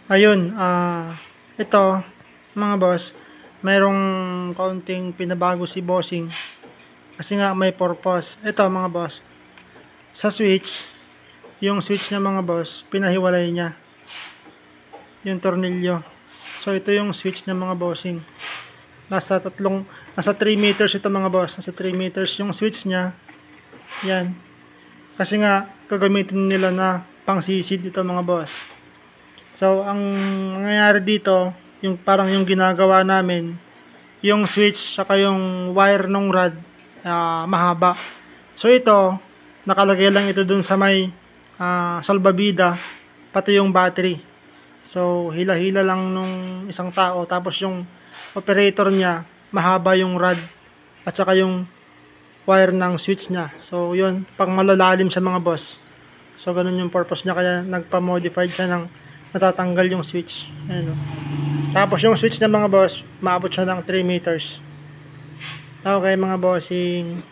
Ayun, ito mga boss, mayroong kaunting pinabago si bossing kasi nga may purpose. Ito mga boss, sa switch, yung switch niya mga boss, pinahiwalay niya yung tornilyo. So ito yung switch ng mga bossing. Nasa 3 meters ito mga boss. Nasa 3 meters yung switch niya. Yan. Kasi nga, gagamitin nila na pang sisid ito mga boss. So, ang nangyayari dito, yung parang yung ginagawa namin, yung switch saka yung wire ng rod mahaba. So ito, nakalagay lang ito dun sa may salbabida, pati yung battery. So hila-hila lang nung isang tao, tapos yung operator niya, mahaba yung rod at saka yung wire ng switch niya. So yun, pang malalalim sa mga boss. So ganun yung purpose niya, kaya nagpa-modified siya ng natatanggal yung switch. Ayan, oh. Tapos yung switch ng mga boss, maabot siya ng 3 meters. Okay mga bossing.